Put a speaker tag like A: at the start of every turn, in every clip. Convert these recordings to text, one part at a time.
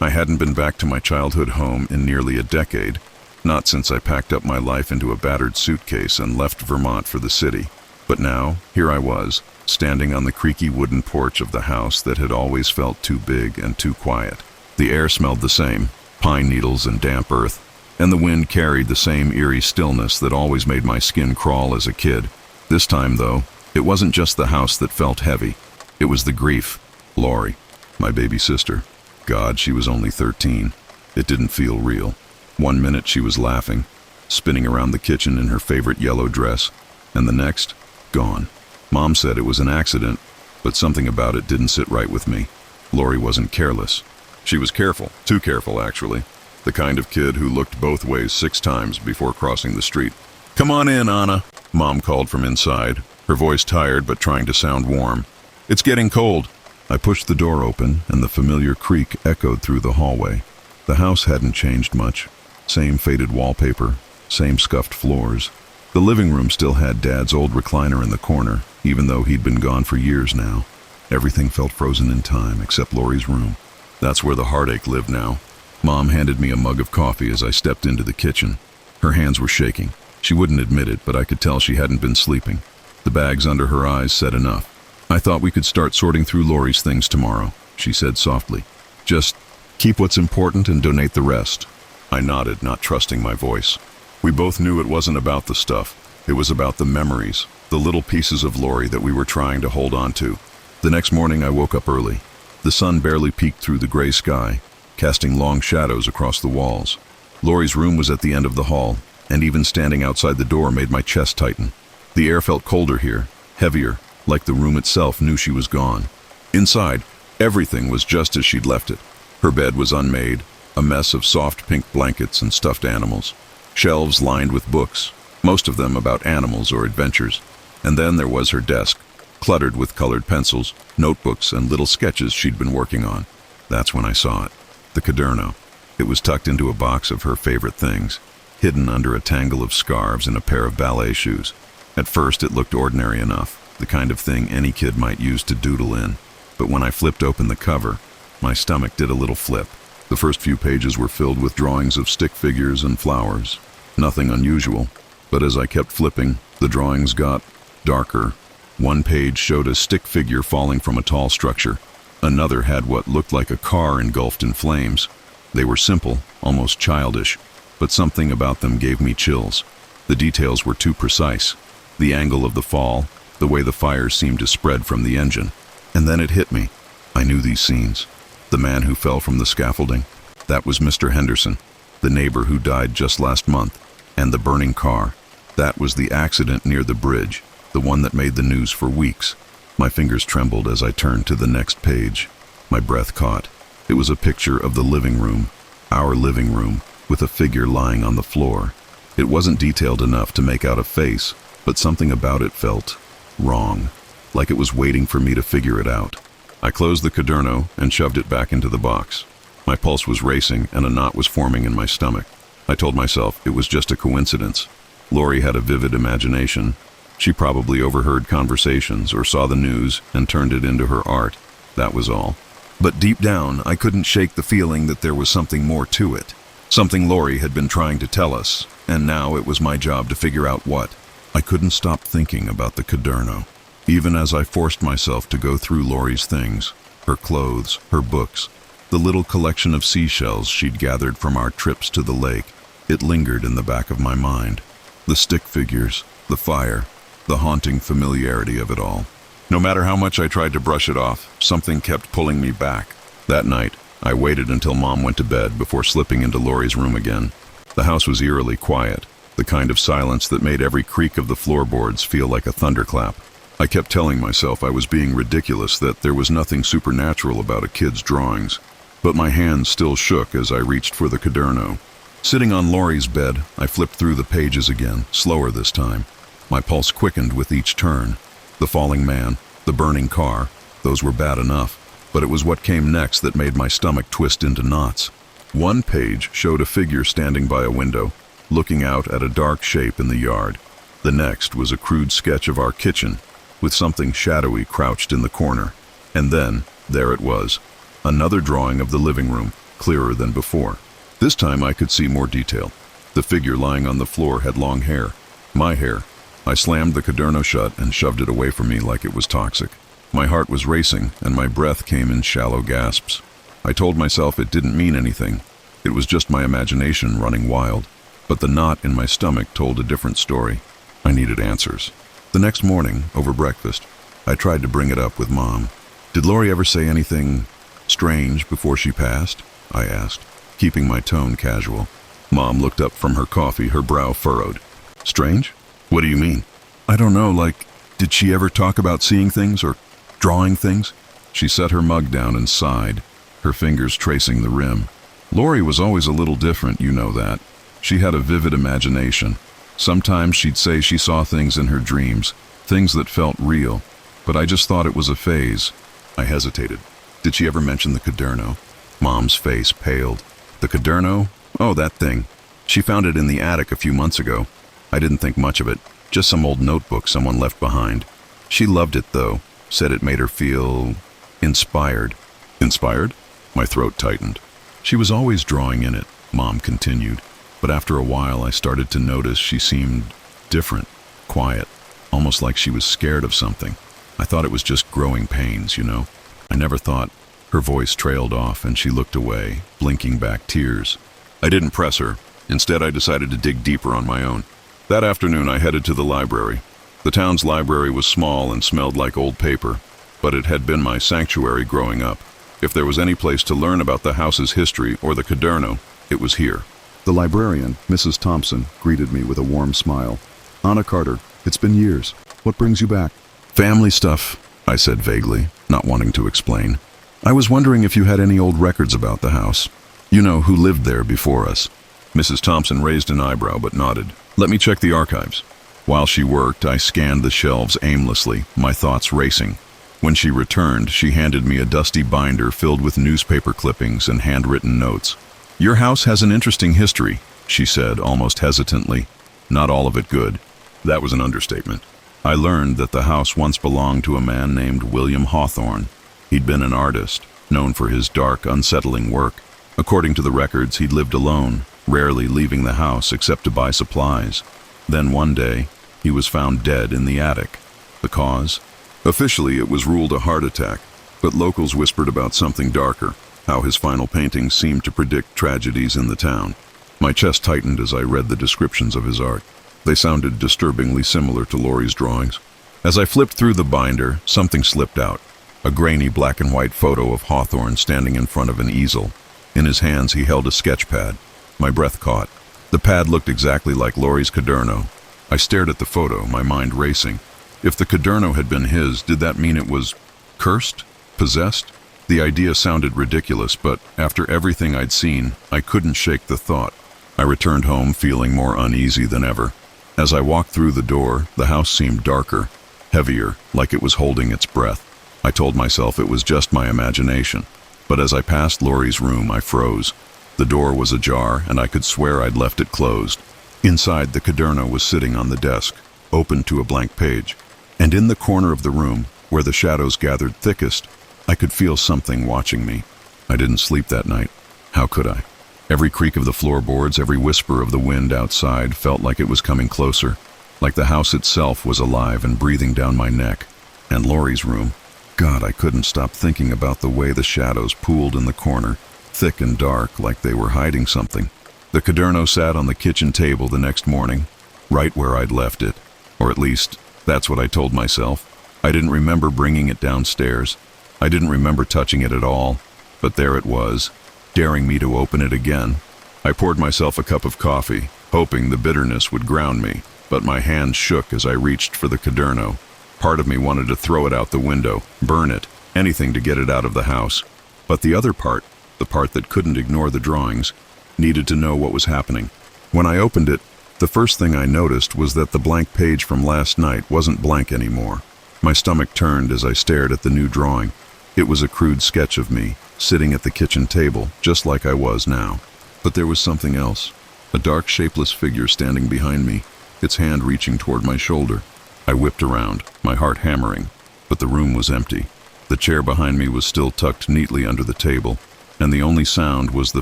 A: I hadn't been back to my childhood home in nearly a decade, not since I packed up my life into a battered suitcase and left Vermont for the city. But now, here I was, standing on the creaky wooden porch of the house that had always felt too big and too quiet. The air smelled the same, pine needles and damp earth, and the wind carried the same eerie stillness that always made my skin crawl as a kid. This time, though, it wasn't just the house that felt heavy. It was the grief. Laurie, my baby sister. God, she was only 13. It didn't feel real. 1 minute she was laughing, spinning around the kitchen in her favorite yellow dress, and the next, gone. Mom said it was an accident, but something about it didn't sit right with me. Laurie wasn't careless. She was careful, too careful actually. The kind of kid who looked both ways 6 times before crossing the street. "Come on in, Anna," Mom called from inside, her voice tired but trying to sound warm. "It's getting cold." I pushed the door open, and the familiar creak echoed through the hallway. The house hadn't changed much. Same faded wallpaper, same scuffed floors. The living room still had Dad's old recliner in the corner, even though he'd been gone for years now. Everything felt frozen in time, except Laurie's room. That's where the heartache lived now. Mom handed me a mug of coffee as I stepped into the kitchen. Her hands were shaking. She wouldn't admit it, but I could tell she hadn't been sleeping. The bags under her eyes said enough. "I thought we could start sorting through Laurie's things tomorrow," she said softly. "Just keep what's important and donate the rest." I nodded, not trusting my voice. We both knew it wasn't about the stuff. It was about the memories, the little pieces of Laurie that we were trying to hold on to. The next morning I woke up early. The sun barely peeked through the gray sky, casting long shadows across the walls. Laurie's room was at the end of the hall, and even standing outside the door made my chest tighten. The air felt colder here, heavier, like the room itself knew she was gone. Inside, everything was just as she'd left it. Her bed was unmade, a mess of soft pink blankets and stuffed animals. Shelves lined with books, most of them about animals or adventures. And then there was her desk, cluttered with colored pencils, notebooks, and little sketches she'd been working on. That's when I saw it. The caderno. It was tucked into a box of her favorite things, hidden under a tangle of scarves and a pair of ballet shoes. At first it looked ordinary enough, the kind of thing any kid might use to doodle in. But when I flipped open the cover, my stomach did a little flip. The first few pages were filled with drawings of stick figures and flowers. Nothing unusual, but as I kept flipping, the drawings got darker. One page showed a stick figure falling from a tall structure. Another had what looked like a car engulfed in flames. They were simple, almost childish, but something about them gave me chills. The details were too precise. The angle of the fall, the way the fire seemed to spread from the engine. And then it hit me. I knew these scenes. The man who fell from the scaffolding. That was Mr. Henderson, the neighbor who died just last month. And the burning car. That was the accident near the bridge, the one that made the news for weeks. My fingers trembled as I turned to the next page. My breath caught. It was a picture of the living room, our living room, with a figure lying on the floor. It wasn't detailed enough to make out a face, but something about it felt wrong, like it was waiting for me to figure it out. I closed the caderno and shoved it back into the box. My pulse was racing and a knot was forming in my stomach. I told myself it was just a coincidence. Laurie had a vivid imagination. She probably overheard conversations or saw the news and turned it into her art. That was all. But deep down, I couldn't shake the feeling that there was something more to it. Something Laurie had been trying to tell us, and now it was my job to figure out what. I couldn't stop thinking about the caderno. Even as I forced myself to go through Laurie's things, her clothes, her books, the little collection of seashells she'd gathered from our trips to the lake, it lingered in the back of my mind. The stick figures, the fire, the haunting familiarity of it all. No matter how much I tried to brush it off, something kept pulling me back. That night, I waited until Mom went to bed before slipping into Laurie's room again. The house was eerily quiet, the kind of silence that made every creak of the floorboards feel like a thunderclap. I kept telling myself I was being ridiculous, that there was nothing supernatural about a kid's drawings. But my hands still shook as I reached for the caderno. Sitting on Laurie's bed, I flipped through the pages again, slower this time. My pulse quickened with each turn. The falling man, the burning car, those were bad enough, but it was what came next that made my stomach twist into knots. One page showed a figure standing by a window, looking out at a dark shape in the yard. The next was a crude sketch of our kitchen, with something shadowy crouched in the corner. And then, there it was, another drawing of the living room, clearer than before. This time I could see more detail. The figure lying on the floor had long hair. My hair. I slammed the caderno shut and shoved it away from me like it was toxic. My heart was racing, and my breath came in shallow gasps. I told myself it didn't mean anything. It was just my imagination running wild. But the knot in my stomach told a different story. I needed answers. The next morning, over breakfast, I tried to bring it up with Mom. "Did Laurie ever say anything strange before she passed?" I asked, keeping my tone casual. Mom looked up from her coffee, her brow furrowed. "Strange? What do you mean?" "I don't know, like, did she ever talk about seeing things or drawing things?" She set her mug down and sighed, her fingers tracing the rim. "Laurie was always a little different, you know that. She had a vivid imagination. Sometimes she'd say she saw things in her dreams, things that felt real, but I just thought it was a phase." I hesitated. "Did she ever mention the caderno?" Mom's face paled. "The caderno? Oh, that thing. She found it in the attic a few months ago. I didn't think much of it, just some old notebook someone left behind. She loved it, though, said it made her feel inspired." "Inspired?" My throat tightened. "She was always drawing in it," Mom continued, "but after a while I started to notice she seemed different, quiet, almost like she was scared of something. I thought it was just growing pains, you know. I never thought." Her voice trailed off and she looked away, blinking back tears. I didn't press her. Instead, I decided to dig deeper on my own. That afternoon, I headed to the library. The town's library was small and smelled like old paper, but it had been my sanctuary growing up. If there was any place to learn about the house's history or the caderno, it was here. The librarian, Mrs. Thompson, greeted me with a warm smile. "Anna Carter, it's been years. What brings you back?" "Family stuff," I said vaguely, not wanting to explain. "I was wondering if you had any old records about the house. You know, who lived there before us." Mrs. Thompson raised an eyebrow but nodded. "Let me check the archives." While she worked, I scanned the shelves aimlessly, my thoughts racing. When she returned, she handed me a dusty binder filled with newspaper clippings and handwritten notes. "Your house has an interesting history," she said, almost hesitantly. "Not all of it good." That was an understatement. I learned that the house once belonged to a man named William Hawthorne. He'd been an artist, known for his dark, unsettling work. According to the records, he'd lived alone, rarely leaving the house except to buy supplies. Then one day, he was found dead in the attic. The cause? Officially, it was ruled a heart attack, but locals whispered about something darker, how his final paintings seemed to predict tragedies in the town. My chest tightened as I read the descriptions of his art. They sounded disturbingly similar to Laurie's drawings. As I flipped through the binder, something slipped out. A grainy black and white photo of Hawthorne standing in front of an easel. In his hands, he held a sketch pad. My breath caught. The pad looked exactly like Laurie's caderno. I stared at the photo, my mind racing. If the caderno had been his, did that mean it was cursed? Possessed? The idea sounded ridiculous, but after everything I'd seen, I couldn't shake the thought. I returned home feeling more uneasy than ever. As I walked through the door, the house seemed darker, heavier, like it was holding its breath. I told myself it was just my imagination. But as I passed Laurie's room, I froze. The door was ajar, and I could swear I'd left it closed. Inside, the caderno was sitting on the desk, open to a blank page. And in the corner of the room, where the shadows gathered thickest, I could feel something watching me. I didn't sleep that night. How could I? Every creak of the floorboards, every whisper of the wind outside felt like it was coming closer, like the house itself was alive and breathing down my neck. And Laurie's room. God, I couldn't stop thinking about the way the shadows pooled in the corner, thick and dark, like they were hiding something. The caderno sat on the kitchen table the next morning, right where I'd left it. Or at least, that's what I told myself. I didn't remember bringing it downstairs. I didn't remember touching it at all. But there it was, daring me to open it again. I poured myself a cup of coffee, hoping the bitterness would ground me, but my hands shook as I reached for the caderno. Part of me wanted to throw it out the window, burn it, anything to get it out of the house. But the other part, the part that couldn't ignore the drawings, needed to know what was happening. When I opened it, the first thing I noticed was that the blank page from last night wasn't blank anymore. My stomach turned as I stared at the new drawing. It was a crude sketch of me, sitting at the kitchen table, just like I was now. But there was something else. A dark, shapeless figure standing behind me, its hand reaching toward my shoulder. I whipped around, my heart hammering, but the room was empty. The chair behind me was still tucked neatly under the table. and the only sound was the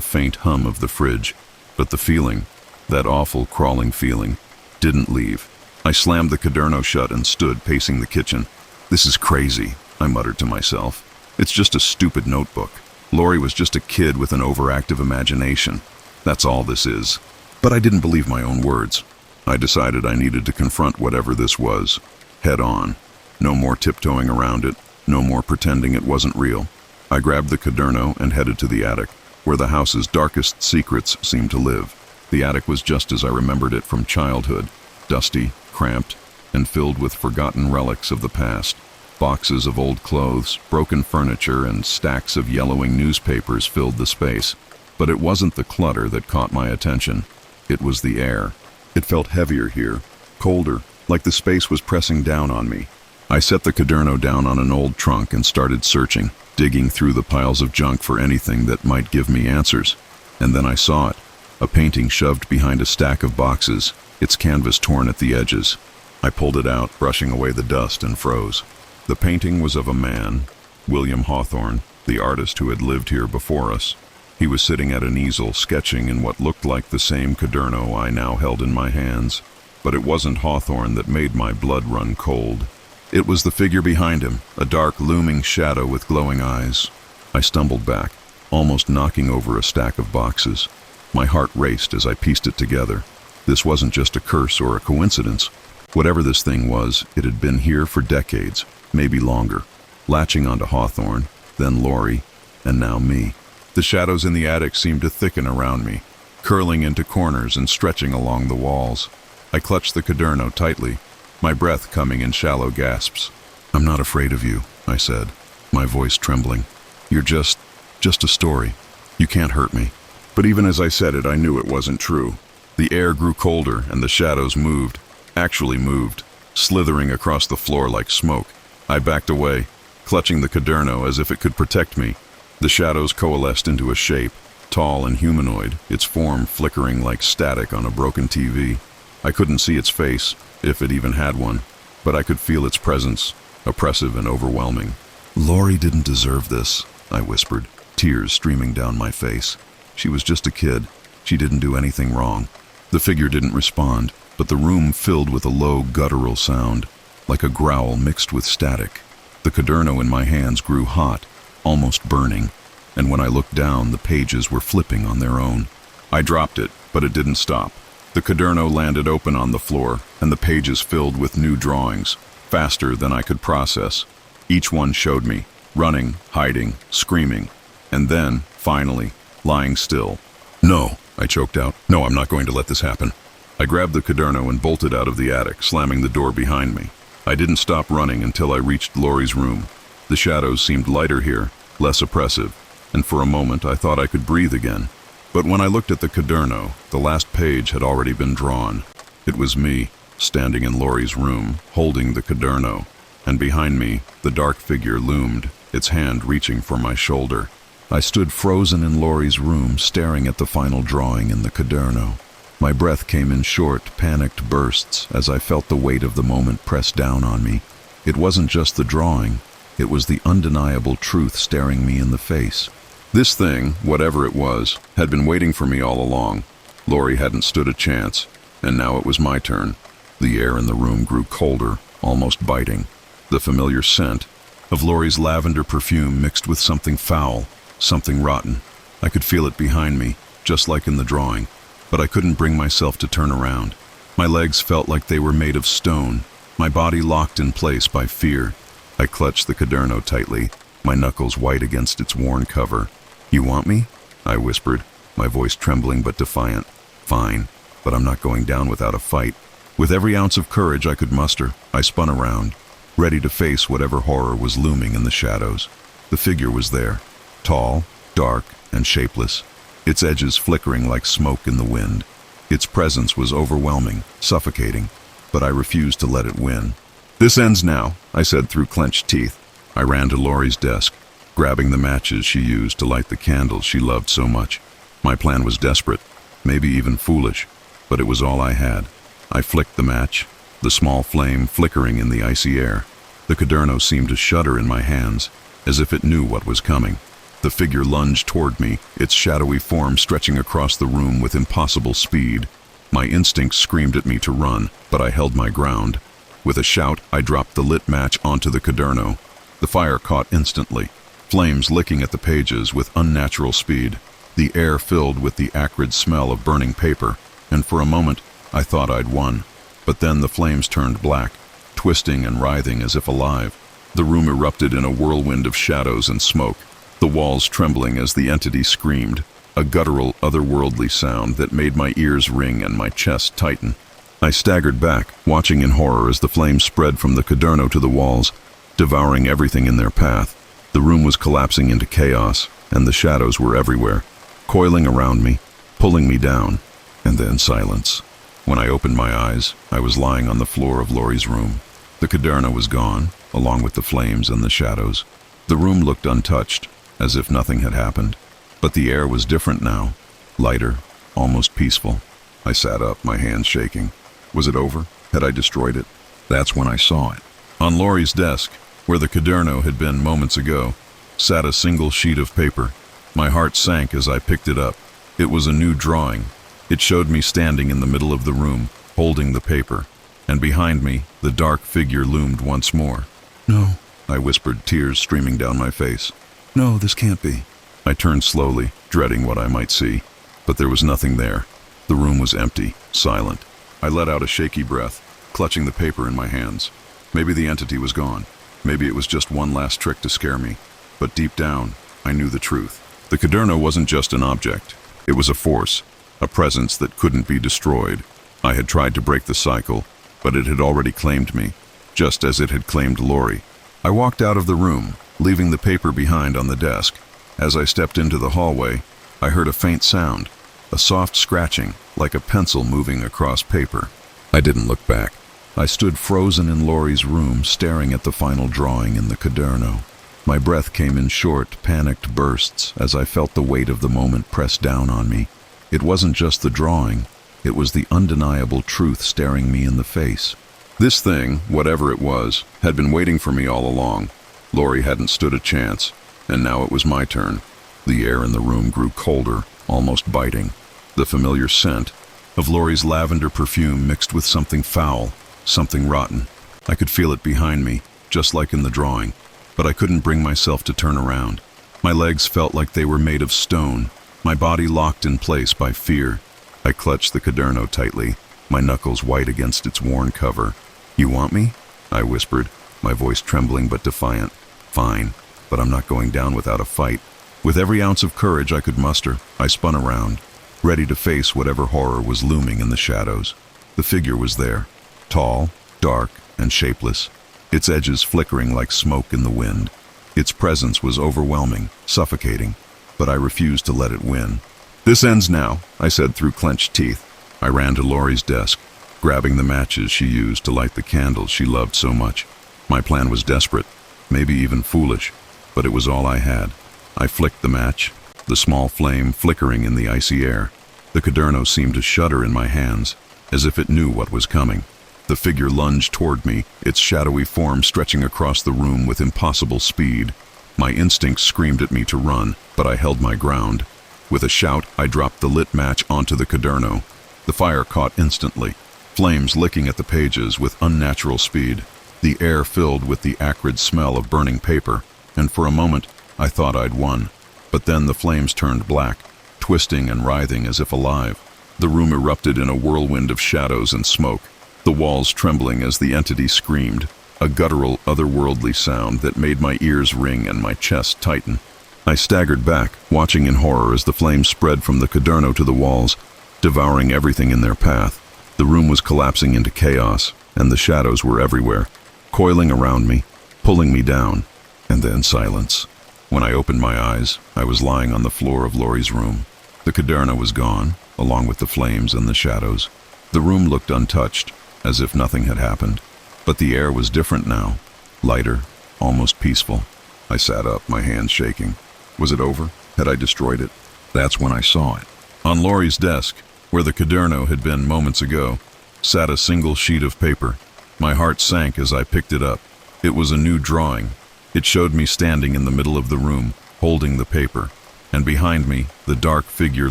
A: faint hum of the fridge. But the feeling, that awful crawling feeling, didn't leave. I slammed the caderno shut and stood pacing the kitchen. "This is crazy," I muttered to myself. "It's just a stupid notebook. Laurie was just a kid with an overactive imagination. That's all this is." But I didn't believe my own words. I decided I needed to confront whatever this was, head on. No more tiptoeing around it, no more pretending it wasn't real. I grabbed the caderno and headed to the attic, where the house's darkest secrets seemed to live. The attic was just as I remembered it from childhood, dusty, cramped, and filled with forgotten relics of the past. Boxes of old clothes, broken furniture, and stacks of yellowing newspapers filled the space. But it wasn't the clutter that caught my attention. It was the air. It felt heavier here, colder, like the space was pressing down on me. I set the caderno down on an old trunk and started searching, digging through the piles of junk for anything that might give me answers. And then I saw it, a painting shoved behind a stack of boxes, its canvas torn at the edges. I pulled it out, brushing away the dust, and froze. The painting was of a man, William Hawthorne, the artist who had lived here before us. He was sitting at an easel, sketching in what looked like the same caderno I now held in my hands. But it wasn't Hawthorne that made my blood run cold. It was the figure behind him, a dark, looming shadow with glowing eyes. I stumbled back, almost knocking over a stack of boxes. My heart raced as I pieced it together. This wasn't just a curse or a coincidence. Whatever this thing was, it had been here for decades, maybe longer, latching onto Hawthorne, then Laurie, and now me. The shadows in the attic seemed to thicken around me, curling into corners and stretching along the walls. I clutched the caderno tightly, my breath coming in shallow gasps. "I'm not afraid of you," I said, my voice trembling. "You're just a story. You can't hurt me." But even as I said it, I knew it wasn't true. The air grew colder and the shadows moved, actually moved, slithering across the floor like smoke. I backed away, clutching the caderno as if it could protect me. The shadows coalesced into a shape, tall and humanoid, its form flickering like static on a broken TV. I couldn't see its face, if it even had one, but I could feel its presence, oppressive and overwhelming. "Laurie didn't deserve this," I whispered, tears streaming down my face. "She was just a kid. She didn't do anything wrong." The figure didn't respond, but the room filled with a low, guttural sound, like a growl mixed with static. The caderno in my hands grew hot, almost burning, and when I looked down, the pages were flipping on their own. I dropped it, but it didn't stop. The caderno landed open on the floor, and the pages filled with new drawings, faster than I could process. Each one showed me, running, hiding, screaming, and then, finally, lying still. "No," I choked out. "No, I'm not going to let this happen." I grabbed the caderno and bolted out of the attic, slamming the door behind me. I didn't stop running until I reached Laurie's room. The shadows seemed lighter here, less oppressive, and for a moment I thought I could breathe again. But when I looked at the caderno, the last page had already been drawn. It was me, standing in Laurie's room, holding the caderno, and behind me, the dark figure loomed, its hand reaching for my shoulder. I stood frozen in Laurie's room, staring at the final drawing in the caderno. My breath came in short, panicked bursts as I felt the weight of the moment press down on me. It wasn't just the drawing, it was the undeniable truth staring me in the face. This thing, whatever it was, had been waiting for me all along. Laurie hadn't stood a chance, and now it was my turn. The air in the room grew colder, almost biting. The familiar scent of Laurie's lavender perfume mixed with something foul, something rotten. I could feel it behind me, just like in the drawing, but I couldn't bring myself to turn around. My legs felt like they were made of stone, my body locked in place by fear. I clutched the caderno tightly, my knuckles white against its worn cover. "You want me?" I whispered, my voice trembling but defiant. "Fine, but I'm not going down without a fight." With every ounce of courage I could muster, I spun around, ready to face whatever horror was looming in the shadows. The figure was there, tall, dark, and shapeless, its edges flickering like smoke in the wind. Its presence was overwhelming, suffocating, but I refused to let it win. "This ends now," I said through clenched teeth. I ran to Laurie's desk, grabbing the matches she used to light the candles she loved so much. My plan was desperate, maybe even foolish, but it was all I had. I flicked the match, the small flame flickering in the icy air. The caderno seemed to shudder in my hands, as if it knew what was coming. The figure lunged toward me, its shadowy form stretching across the room with impossible speed. My instincts screamed at me to run, but I held my ground. With a shout, I dropped the lit match onto the caderno. The fire caught instantly, flames licking at the pages with unnatural speed. The air filled with the acrid smell of burning paper, and for a moment, I thought I'd won. But then the flames turned black, twisting and writhing as if alive. The room erupted in a whirlwind of shadows and smoke, the walls trembling as the entity screamed, a guttural, otherworldly sound that made my ears ring and my chest tighten. I staggered back, watching in horror as the flames spread from the caderno to the walls, devouring everything in their path. The room was collapsing into chaos, and the shadows were everywhere, coiling around me, pulling me down, and then silence. When I opened my eyes, I was lying on the floor of Laurie's room. The caderno was gone, along with the flames and the shadows. The room looked untouched, as if nothing had happened. But the air was different now, lighter, almost peaceful. I sat up, my hands shaking. Was it over? Had I destroyed it? That's when I saw it. On Laurie's desk, where the caderno had been moments ago, sat a single sheet of paper. My heart sank as I picked it up. It was a new drawing. It showed me standing in the middle of the room, holding the paper, and behind me, the dark figure loomed once more. "No," I whispered, tears streaming down my face. "No, this can't be." I turned slowly, dreading what I might see, but there was nothing there. The room was empty, silent. I let out a shaky breath, clutching the paper in my hands. Maybe the entity was gone. Maybe it was just one last trick to scare me. But deep down, I knew the truth. The caderno wasn't just an object. It was a force, a presence that couldn't be destroyed. I had tried to break the cycle, but it had already claimed me, just as it had claimed Laurie. I walked out of the room, leaving the paper behind on the desk. As I stepped into the hallway, I heard a faint sound, a soft scratching, like a pencil moving across paper. I didn't look back. I stood frozen in Laurie's room, staring at the final drawing in the caderno. My breath came in short, panicked bursts as I felt the weight of the moment press down on me. It wasn't just the drawing, it was the undeniable truth staring me in the face. This thing, whatever it was, had been waiting for me all along. Laurie hadn't stood a chance, and now it was my turn. The air in the room grew colder, almost biting. The familiar scent of Laurie's lavender perfume mixed with something foul, something rotten. I could feel it behind me, just like in the drawing, but I couldn't bring myself to turn around. My legs felt like they were made of stone, my body locked in place by fear. I clutched the caderno tightly, my knuckles white against its worn cover. "You want me?" I whispered, my voice trembling but defiant. "Fine, but I'm not going down without a fight." With every ounce of courage I could muster, I spun around, ready to face whatever horror was looming in the shadows. The figure was there, tall, dark, and shapeless, its edges flickering like smoke in the wind. Its presence was overwhelming, suffocating, but I refused to let it win. "This ends now," I said through clenched teeth. I ran to Laurie's desk, grabbing the matches she used to light the candles she loved so much. My plan was desperate, maybe even foolish, but it was all I had. I flicked the match, the small flame flickering in the icy air. The caderno seemed to shudder in my hands, as if it knew what was coming. The figure lunged toward me, its shadowy form stretching across the room with impossible speed. My instincts screamed at me to run, but I held my ground. With a shout, I dropped the lit match onto the caderno. The fire caught instantly, flames licking at the pages with unnatural speed. The air filled with the acrid smell of burning paper, and for a moment, I thought I'd won. But then the flames turned black, twisting and writhing as if alive. The room erupted in a whirlwind of shadows and smoke, the walls trembling as the entity screamed, a guttural, otherworldly sound that made my ears ring and my chest tighten. I staggered back, watching in horror as the flames spread from the caderno to the walls, devouring everything in their path. The room was collapsing into chaos, and the shadows were everywhere, coiling around me, pulling me down, and then silence. When I opened my eyes, I was lying on the floor of Laurie's room. The caderno was gone, along with the flames and the shadows. The room looked untouched, as if nothing had happened. But the air was different now, lighter, almost peaceful. I sat up, my hands shaking. Was it over? Had I destroyed it? That's when I saw it. On Laurie's desk, where the caderno had been moments ago, sat a single sheet of paper. My heart sank as I picked it up. It was a new drawing. It showed me standing in the middle of the room, holding the paper, and behind me, the dark figure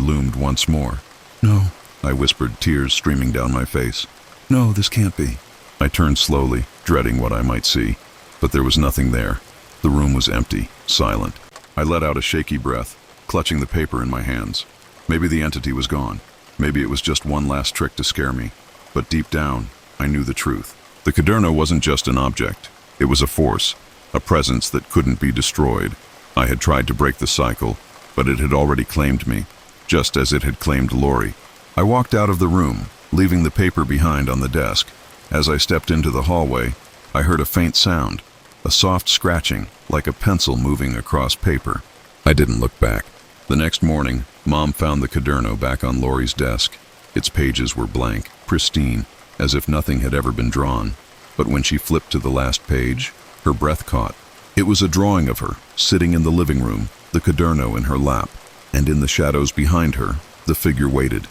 A: loomed once more. "No," I whispered, tears streaming down my face. "No, this can't be." I turned slowly, dreading what I might see, but there was nothing there. The room was empty, silent. I let out a shaky breath, clutching the paper in my hands. Maybe the entity was gone. Maybe it was just one last trick to scare me. But deep down, I knew the truth. The caderno wasn't just an object. It was a force, a presence that couldn't be destroyed. I had tried to break the cycle, but it had already claimed me, just as it had claimed Laurie. I walked out of the room, leaving the paper behind on the desk. As I stepped into the hallway, I heard a faint sound, a soft scratching, like a pencil moving across paper. I didn't look back. The next morning, Mom found the caderno back on Laurie's desk. Its pages were blank, pristine, as if nothing had ever been drawn. But when she flipped to the last page, her breath caught. It was a drawing of her, sitting in the living room, the caderno in her lap, and in the shadows behind her, the figure waited.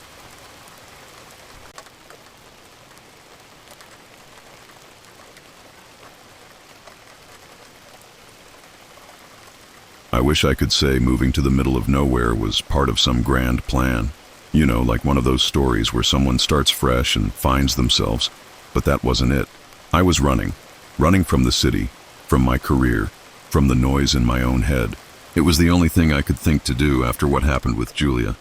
A: I wish I could say moving to the middle of nowhere was part of some grand plan. You know, like one of those stories where someone starts fresh and finds themselves. But that wasn't it. I was running from the city, from my career, from the noise in my own head. It was the only thing I could think to do after what happened with Julia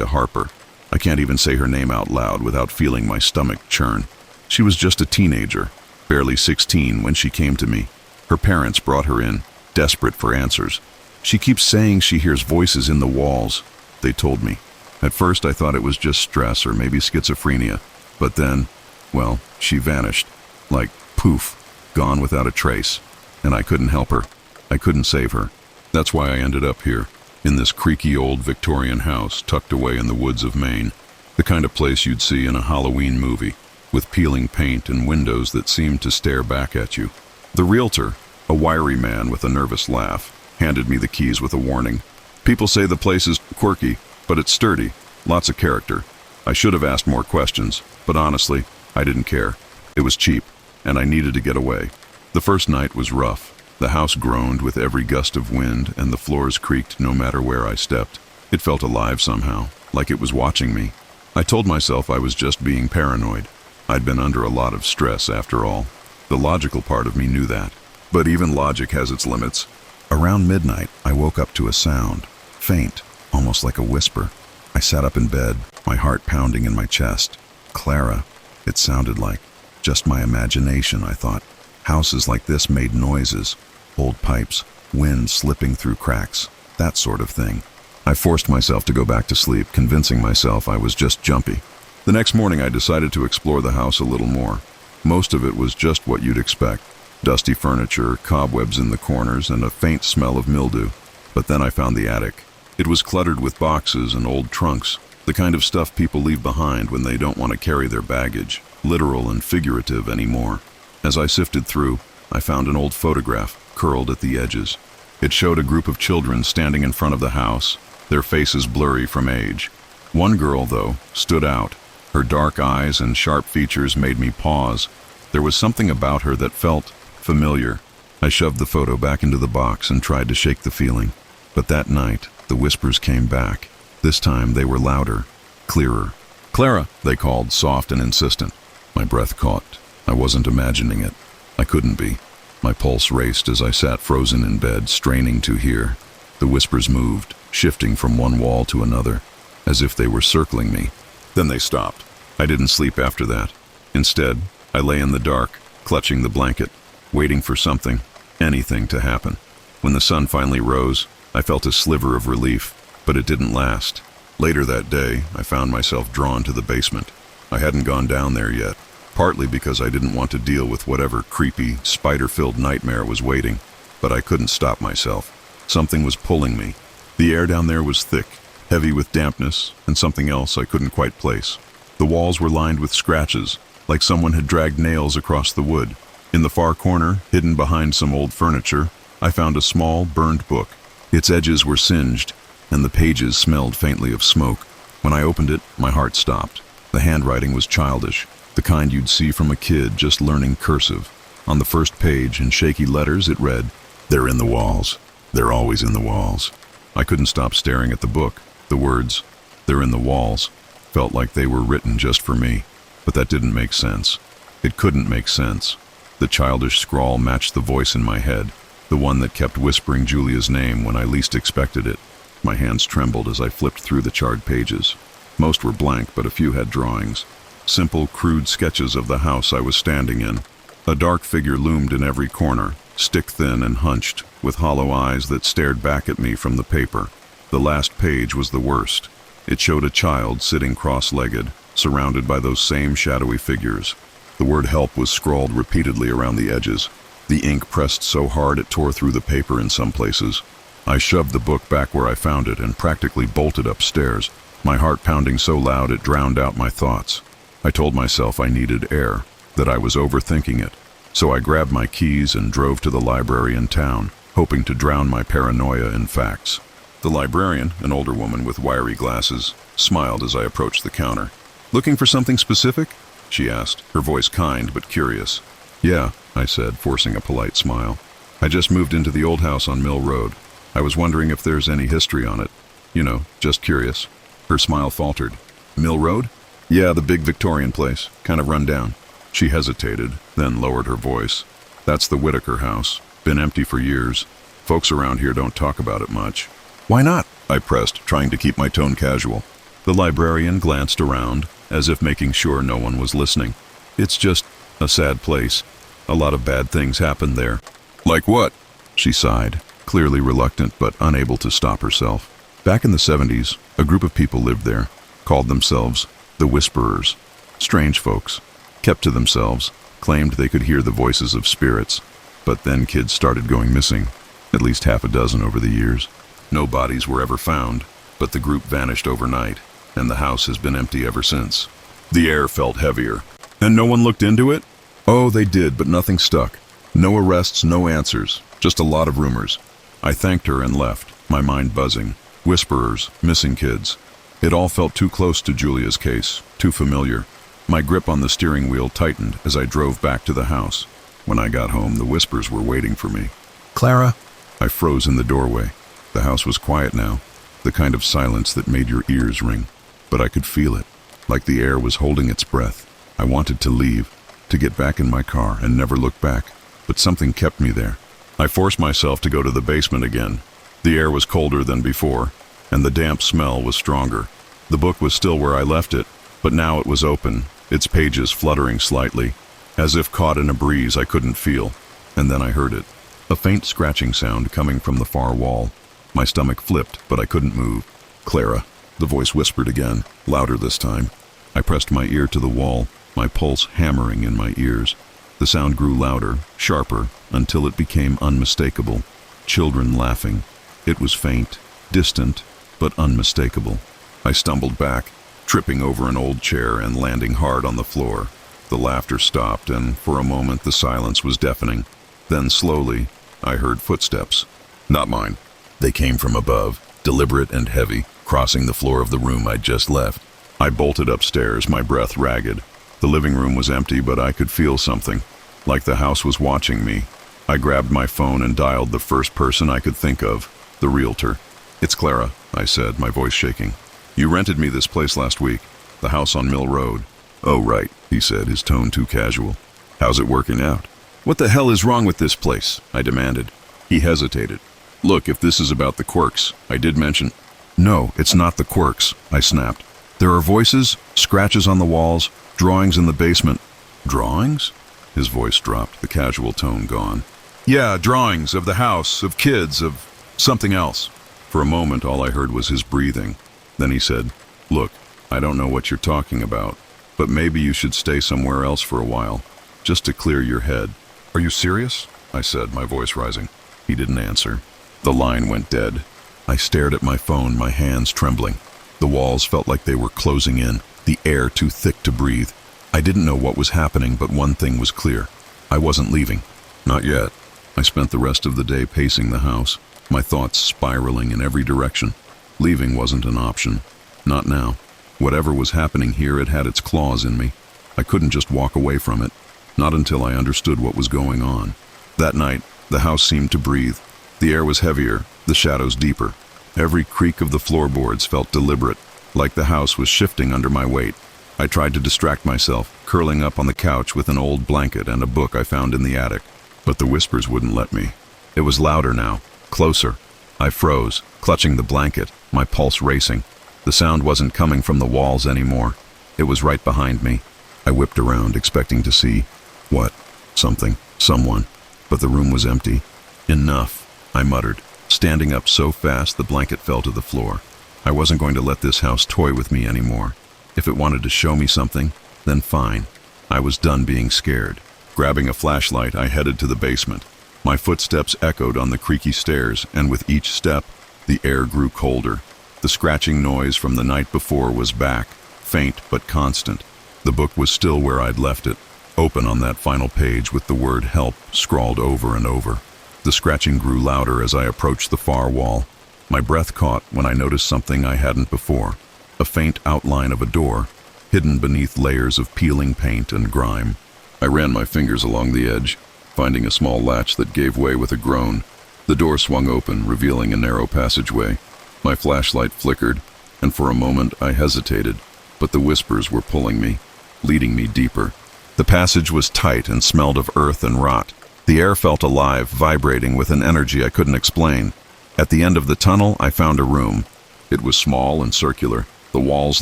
A: Harper. I can't even say her name out loud without feeling my stomach churn. She was just a teenager, barely 16 when she came to me. Her parents brought her in, desperate for answers. She keeps saying she hears voices in the walls, they told me. At first I thought it was just stress or maybe schizophrenia, but then, well, she vanished. Like, poof, gone without a trace. And I couldn't help her. I couldn't save her. That's why I ended up here, in this creaky old Victorian house tucked away in the woods of Maine. The kind of place you'd see in a Halloween movie, with peeling paint and windows that seemed to stare back at you. The realtor, a wiry man with a nervous laugh, handed me the keys with a warning. "People say the place is quirky, but it's sturdy, lots of character." I should have asked more questions, but honestly, I didn't care. It was cheap, and I needed to get away. The first night was rough. The house groaned with every gust of wind, and the floors creaked no matter where I stepped. It felt alive somehow, like it was watching me. I told myself I was just being paranoid. I'd been under a lot of stress after all. The logical part of me knew that. But even logic has its limits. Around midnight, I woke up to a sound, faint, almost like a whisper. I sat up in bed, my heart pounding in my chest. Clara, it sounded like. Just my imagination, I thought. Houses like this made noises. Old pipes, wind slipping through cracks, that sort of thing. I forced myself to go back to sleep, convincing myself I was just jumpy. The next morning I decided to explore the house a little more. Most of it was just what you'd expect. Dusty furniture, cobwebs in the corners, and a faint smell of mildew. But then I found the attic. It was cluttered with boxes and old trunks, the kind of stuff people leave behind when they don't want to carry their baggage, literal and figurative, anymore. As I sifted through, I found an old photograph, curled at the edges. It showed a group of children standing in front of the house, their faces blurry from age. One girl, though, stood out. Her dark eyes and sharp features made me pause. There was something about her that felt familiar. I shoved the photo back into the box and tried to shake the feeling. But that night, the whispers came back. This time they were louder, clearer. "Clara," they called, soft and insistent. My breath caught. I wasn't imagining it. I couldn't be. My pulse raced as I sat frozen in bed, straining to hear. The whispers moved, shifting from one wall to another, as if they were circling me. Then they stopped. I didn't sleep after that. Instead, I lay in the dark, clutching the blanket, waiting for something, anything to happen. When the sun finally rose, I felt a sliver of relief, but it didn't last. Later that day, I found myself drawn to the basement. I hadn't gone down there yet, partly because I didn't want to deal with whatever creepy, spider-filled nightmare was waiting, but I couldn't stop myself. Something was pulling me. The air down there was thick, heavy with dampness, and something else I couldn't quite place. The walls were lined with scratches, like someone had dragged nails across the wood. In the far corner, hidden behind some old furniture, I found a small, burned book. Its edges were singed, and the pages smelled faintly of smoke. When I opened it, my heart stopped. The handwriting was childish, the kind you'd see from a kid just learning cursive. On the first page, in shaky letters, it read, "They're in the walls. They're always in the walls. I couldn't stop staring at the book. The words, "They're in the walls," felt like they were written just for me. But that didn't make sense. It couldn't make sense. The childish scrawl matched the voice in my head, the one that kept whispering Julia's name when I least expected it. My hands trembled as I flipped through the charred pages. Most were blank, but a few had drawings. Simple, crude sketches of the house I was standing in. A dark figure loomed in every corner, stick-thin and hunched, with hollow eyes that stared back at me from the paper. The last page was the worst. It showed a child sitting cross-legged, surrounded by those same shadowy figures. The word "help" was scrawled repeatedly around the edges. The ink pressed so hard it tore through the paper in some places. I shoved the book back where I found it and practically bolted upstairs, my heart pounding so loud it drowned out my thoughts. I told myself I needed air, that I was overthinking it. So I grabbed my keys and drove to the library in town, hoping to drown my paranoia in facts. The librarian, an older woman with wiry glasses, smiled as I approached the counter. "Looking for something specific?" she asked, her voice kind but curious. "Yeah," I said, forcing a polite smile. "I just moved into the old house on Mill Road. I was wondering if there's any history on it. You know, just curious." Her smile faltered. "Mill Road?" "Yeah, the big Victorian place, kind of run down." She hesitated, then lowered her voice. "That's the Whitaker house. Been empty for years. Folks around here don't talk about it much." "Why not?" I pressed, trying to keep my tone casual. The librarian glanced around, as if making sure no one was listening. "It's just a sad place. A lot of bad things happened there." "Like what?" She sighed, clearly reluctant but unable to stop herself. "Back in the 70s, a group of people lived there, called themselves the Whisperers. Strange folks. Kept to themselves, claimed they could hear the voices of spirits. But then kids started going missing, at least half a dozen over the years. No bodies were ever found, but the group vanished overnight, and the house has been empty ever since." The air felt heavier. "And no one looked into it?" "Oh, they did, but nothing stuck. No arrests, no answers, just a lot of rumors." I thanked her and left, my mind buzzing. Whisperers, missing kids. It all felt too close to Julia's case, too familiar. My grip on the steering wheel tightened as I drove back to the house. When I got home, the whispers were waiting for me. "Clara?" I froze in the doorway. The house was quiet now, the kind of silence that made your ears ring. But I could feel it, like the air was holding its breath. I wanted to leave, to get back in my car and never look back, but something kept me there. I forced myself to go to the basement again. The air was colder than before, and the damp smell was stronger. The book was still where I left it, but now it was open, its pages fluttering slightly, as if caught in a breeze I couldn't feel. And then I heard it, a faint scratching sound coming from the far wall. My stomach flipped, but I couldn't move. "Clara," the voice whispered again, louder this time. I pressed my ear to the wall, my pulse hammering in my ears. The sound grew louder, sharper, until it became unmistakable. Children laughing. It was faint, distant, but unmistakable. I stumbled back, tripping over an old chair and landing hard on the floor. The laughter stopped, and for a moment the silence was deafening. Then slowly, I heard footsteps. Not mine. They came from above, deliberate and heavy, crossing the floor of the room I'd just left. I bolted upstairs, my breath ragged. The living room was empty, but I could feel something, like the house was watching me. I grabbed my phone and dialed the first person I could think of, the realtor. "It's Clara," I said, my voice shaking. "You rented me this place last week, the house on Mill Road." "Oh, right," he said, his tone too casual. "How's it working out?" "What the hell is wrong with this place?" I demanded. He hesitated. "Look, if this is about the quirks, I did mention—" "No, it's not the quirks," I snapped. "There are voices, scratches on the walls, drawings in the basement." "Drawings?" His voice dropped, the casual tone gone. "Yeah, drawings of the house, of kids, of something else." For a moment, all I heard was his breathing. Then he said, "Look, I don't know what you're talking about, but maybe you should stay somewhere else for a while, just to clear your head." "Are you serious?" I said, my voice rising. He didn't answer. The line went dead. I stared at my phone, my hands trembling. The walls felt like they were closing in, the air too thick to breathe. I didn't know what was happening, but one thing was clear. I wasn't leaving. Not yet. I spent the rest of the day pacing the house, my thoughts spiraling in every direction. Leaving wasn't an option. Not now. Whatever was happening here, it had its claws in me. I couldn't just walk away from it. Not until I understood what was going on. That night, the house seemed to breathe. The air was heavier, the shadows deeper. Every creak of the floorboards felt deliberate, like the house was shifting under my weight. I tried to distract myself, curling up on the couch with an old blanket and a book I found in the attic. But the whispers wouldn't let me. It was louder now, closer. I froze, clutching the blanket, my pulse racing. The sound wasn't coming from the walls anymore. It was right behind me. I whipped around, expecting to see what? Something, someone. But the room was empty. Enough, I muttered, standing up so fast the blanket fell to the floor. I wasn't going to let this house toy with me anymore. If it wanted to show me something, then fine. I was done being scared. Grabbing a flashlight, I headed to the basement. My footsteps echoed on the creaky stairs, and with each step, the air grew colder. The scratching noise from the night before was back, faint but constant. The book was still where I'd left it, open on that final page with the word help scrawled over and over. The scratching grew louder as I approached the far wall. My breath caught when I noticed something I hadn't before. A faint outline of a door, hidden beneath layers of peeling paint and grime. I ran my fingers along the edge, finding a small latch that gave way with a groan. The door swung open, revealing a narrow passageway. My flashlight flickered, and for a moment I hesitated, but the whispers were pulling me, leading me deeper. The passage was tight and smelled of earth and rot. The air felt alive, vibrating with an energy I couldn't explain. At the end of the tunnel, I found a room. It was small and circular, the walls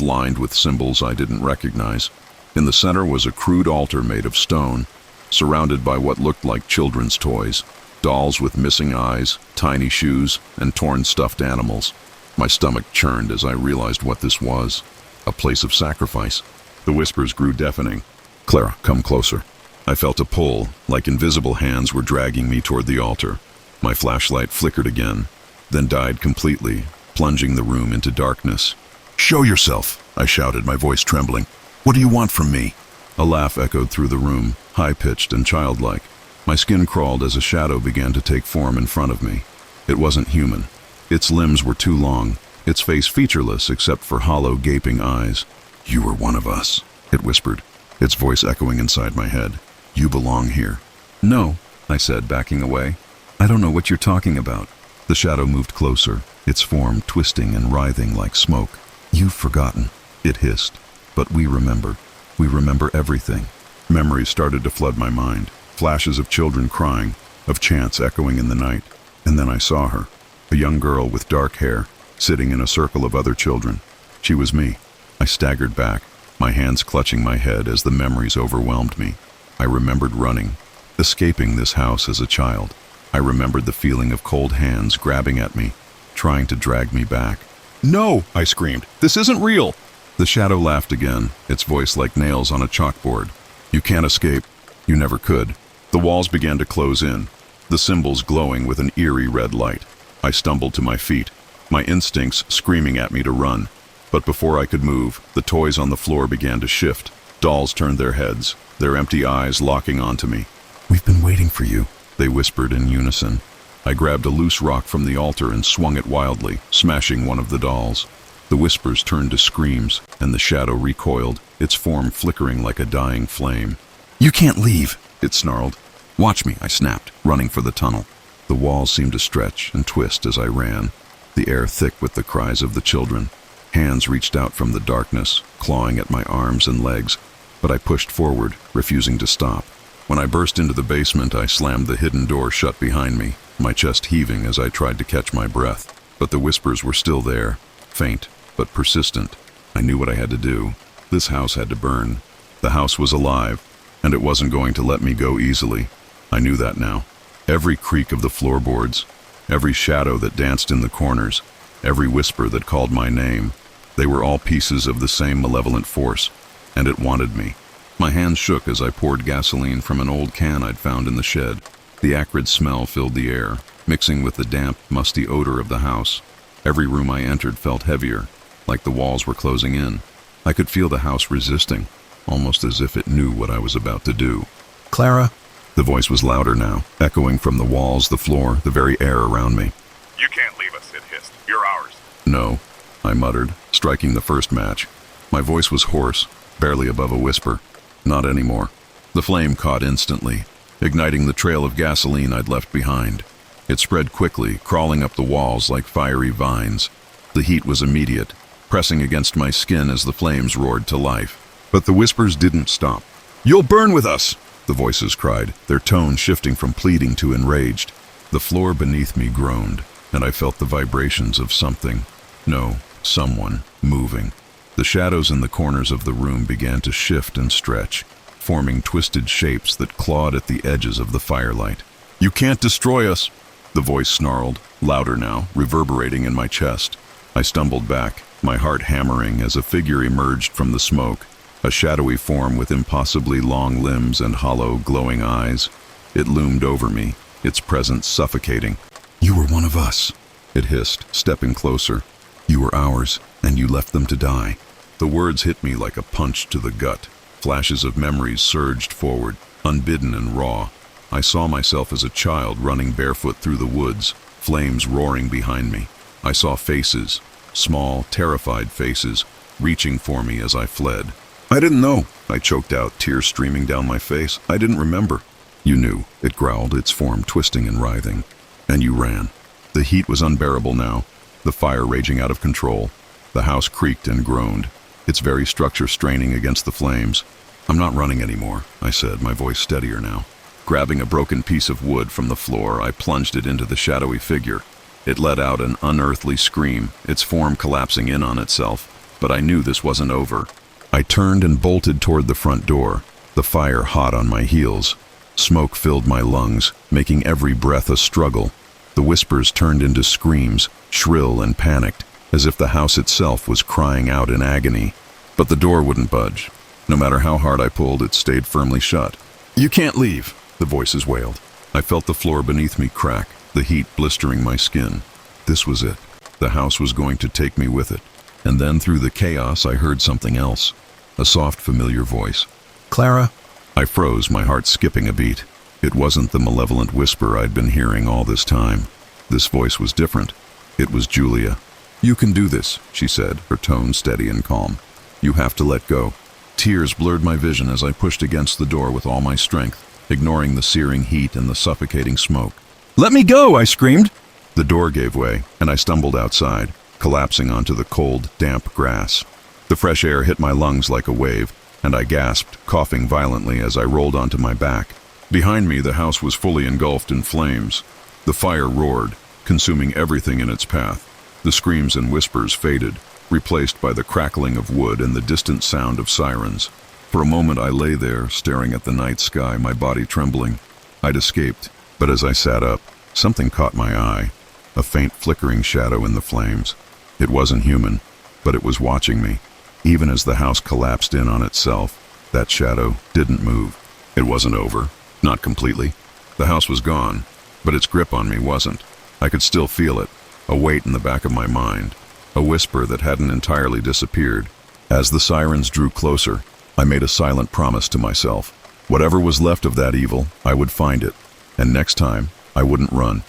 A: lined with symbols I didn't recognize. In the center was a crude altar made of stone, surrounded by what looked like children's toys. Dolls with missing eyes, tiny shoes, and torn stuffed animals. My stomach churned as I realized what this was. A place of sacrifice. The whispers grew deafening. "Clara, come closer." I felt a pull, like invisible hands were dragging me toward the altar. My flashlight flickered again, then died completely, plunging the room into darkness. "Show yourself," I shouted, my voice trembling. "What do you want from me?" A laugh echoed through the room, high-pitched and childlike. My skin crawled as a shadow began to take form in front of me. It wasn't human. Its limbs were too long, its face featureless except for hollow, gaping eyes. "You were one of us," it whispered, its voice echoing inside my head. "You belong here." "No," I said, backing away. "I don't know what you're talking about." The shadow moved closer, its form twisting and writhing like smoke. "You've forgotten," it hissed. "But we remember. We remember everything." Memories started to flood my mind. Flashes of children crying, of chants echoing in the night. And then I saw her, a young girl with dark hair, sitting in a circle of other children. She was me. I staggered back, my hands clutching my head as the memories overwhelmed me. I remembered running, escaping this house as a child. I remembered the feeling of cold hands grabbing at me, trying to drag me back. "No!" I screamed. "This isn't real!" The shadow laughed again, its voice like nails on a chalkboard. "You can't escape. You never could." The walls began to close in, the symbols glowing with an eerie red light. I stumbled to my feet, my instincts screaming at me to run. But before I could move, the toys on the floor began to shift. Dolls turned their heads, their empty eyes locking onto me. "We've been waiting for you," they whispered in unison. I grabbed a loose rock from the altar and swung it wildly, smashing one of the dolls. The whispers turned to screams, and the shadow recoiled, its form flickering like a dying flame. "You can't leave," it snarled. "Watch me," I snapped, running for the tunnel. The walls seemed to stretch and twist as I ran, the air thick with the cries of the children. Hands reached out from the darkness, clawing at my arms and legs, but I pushed forward, refusing to stop. When I burst into the basement, I slammed the hidden door shut behind me, my chest heaving as I tried to catch my breath. But the whispers were still there, faint but persistent. I knew what I had to do. This house had to burn. The house was alive, and it wasn't going to let me go easily. I knew that now. Every creak of the floorboards, every shadow that danced in the corners, every whisper that called my name, they were all pieces of the same malevolent force, and it wanted me. My hands shook as I poured gasoline from an old can I'd found in the shed. The acrid smell filled the air, mixing with the damp, musty odor of the house. Every room I entered felt heavier, like the walls were closing in. I could feel the house resisting, almost as if it knew what I was about to do. "Clara?" The voice was louder now, echoing from the walls, the floor, the very air around me.
B: "You can't leave us," it hissed. "You're ours."
A: "No," I muttered, striking the first match. My voice was hoarse, barely above a whisper. Not anymore. The flame caught instantly, igniting the trail of gasoline I'd left behind. It spread quickly, crawling up the walls like fiery vines. The heat was immediate, pressing against my skin as the flames roared to life. But the whispers didn't stop. "You'll burn with us!" the voices cried, their tone shifting from pleading to enraged. The floor beneath me groaned, and I felt the vibrations of something, no, someone, moving. The shadows in the corners of the room began to shift and stretch, forming twisted shapes that clawed at the edges of the firelight. "You can't destroy us!" the voice snarled, louder now, reverberating in my chest. I stumbled back, my heart hammering as a figure emerged from the smoke, a shadowy form with impossibly long limbs and hollow, glowing eyes. It loomed over me, its presence suffocating. "You were one of us," it hissed, stepping closer. "You were ours, and you left them to die." The words hit me like a punch to the gut. Flashes of memories surged forward, unbidden and raw. I saw myself as a child running barefoot through the woods, flames roaring behind me. I saw faces, small, terrified faces, reaching for me as I fled. "I didn't know," I choked out, tears streaming down my face. "I didn't remember." "You knew," it growled, its form twisting and writhing. "And you ran." The heat was unbearable now, the fire raging out of control. The house creaked and groaned, its very structure straining against the flames. "I'm not running anymore," I said, my voice steadier now. Grabbing a broken piece of wood from the floor, I plunged it into the shadowy figure. It let out an unearthly scream, its form collapsing in on itself, but I knew this wasn't over. I turned and bolted toward the front door, the fire hot on my heels. Smoke filled my lungs, making every breath a struggle. The whispers turned into screams, shrill and panicked, as if the house itself was crying out in agony. But the door wouldn't budge. No matter how hard I pulled, it stayed firmly shut. "You can't leave," the voices wailed. I felt the floor beneath me crack, the heat blistering my skin. This was it. The house was going to take me with it. And then through the chaos, I heard something else. A soft, familiar voice. "Clara?" I froze, my heart skipping a beat. It wasn't the malevolent whisper I'd been hearing all this time. This voice was different. It was Julia. "You can do this," she said, her tone steady and calm. "You have to let go." Tears blurred my vision as I pushed against the door with all my strength, ignoring the searing heat and the suffocating smoke. "Let me go!" I screamed. The door gave way, and I stumbled outside, collapsing onto the cold, damp grass. The fresh air hit my lungs like a wave, and I gasped, coughing violently as I rolled onto my back. Behind me, the house was fully engulfed in flames. The fire roared, consuming everything in its path. The screams and whispers faded, replaced by the crackling of wood and the distant sound of sirens. For a moment I lay there, staring at the night sky, my body trembling. I'd escaped, but as I sat up, something caught my eye, a faint flickering shadow in the flames. It wasn't human, but it was watching me. Even as the house collapsed in on itself, that shadow didn't move. It wasn't over, not completely. The house was gone, but its grip on me wasn't. I could still feel it, a weight in the back of my mind, a whisper that hadn't entirely disappeared. As the sirens drew closer, I made a silent promise to myself. Whatever was left of that evil, I would find it, and next time, I wouldn't run.